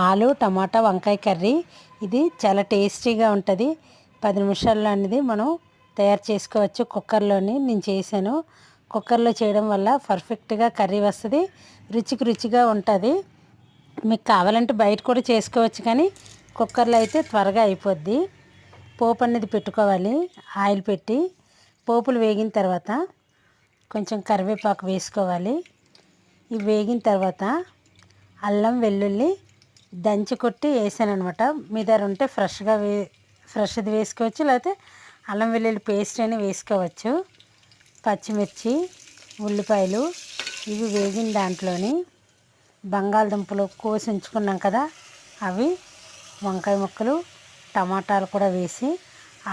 ఆలు టమాటా వంకాయ కర్రీ. ఇది చాలా టేస్టీగా ఉంటుంది. 10 నిమిషాల్లో అనేది మనం తయారు చేసుకోవచ్చు. కుక్కర్లోని నేను చేశాను. కుక్కర్లో చేయడం వల్ల పర్ఫెక్ట్గా కర్రీ వస్తుంది, రుచికి రుచిగా ఉంటుంది. మీకు కావాలంటే బయట కూడా చేసుకోవచ్చు, కానీ కుక్కర్లో అయితే త్వరగా అయిపోద్ది. పోపు అనేది పెట్టుకోవాలి. ఆయిల్ పెట్టి పోపులు వేగిన తర్వాత కొంచెం కరివేపాకు వేసుకోవాలి. ఇవి వేగిన తర్వాత అల్లం వెల్లుల్లి దంచి కొట్టి వేసాను అనమాట. మీ దగ్గర ఉంటే ఫ్రెష్ది వేసుకోవచ్చు, లేకపోతే అల్లం వెల్లుల్లి పేస్ట్ అని వేసుకోవచ్చు. పచ్చిమిర్చి, ఉల్లిపాయలు ఇవి వేగిన దాంట్లోని బంగాళదుంపలు కోసి ఉంచుకున్నాం కదా, అవి, వంకాయ ముక్కలు, టమాటాలు కూడా వేసి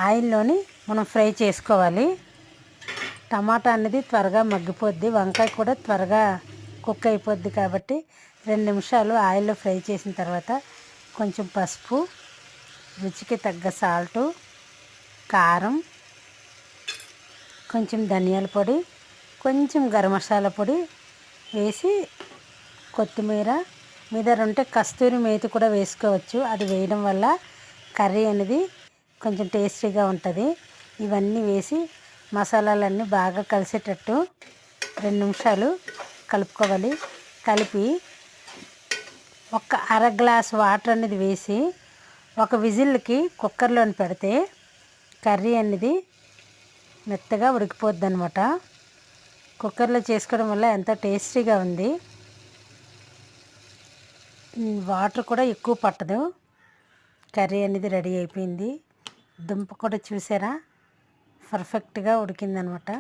ఆయిల్లోని మనం ఫ్రై చేసుకోవాలి. టమాటా అనేది త్వరగా మగ్గిపోద్ది, వంకాయ కూడా త్వరగా కుక్ అయిపోద్ది. కాబట్టి 2 నిమిషాలు ఆయిల్లో ఫ్రై చేసిన తర్వాత కొంచెం పసుపు, రుచికి తగ్గ సాల్టు, కారం, కొంచెం ధనియాల పొడి, కొంచెం గరం మసాలా పొడి వేసి కొత్తిమీర, మీ దగ్గర ఉంటే కస్తూరి మేతి కూడా వేసుకోవచ్చు. అది వేయడం వల్ల కర్రీ అనేది కొంచెం టేస్టీగా ఉంటుంది. ఇవన్నీ వేసి మసాలాలన్నీ బాగా కలిసేటట్టు 2 నిమిషాలు కలుపుకోవాలి. కలిపి ఒక అర గ్లాస్ వాటర్ అనేది వేసి ఒక విజిల్కి కుక్కర్లోని పెడితే కర్రీ అనేది మెత్తగా ఉడికిపోద్ది అనమాట. కుక్కర్లో చేసుకోవడం వల్ల ఎంతో టేస్టీగా ఉంది. వాటర్ కూడా ఎక్కువ పట్టదు. కర్రీ అనేది రెడీ అయిపోయింది. దుంప కూడా చూసారా, పర్ఫెక్ట్గా ఉడికిందనమాట.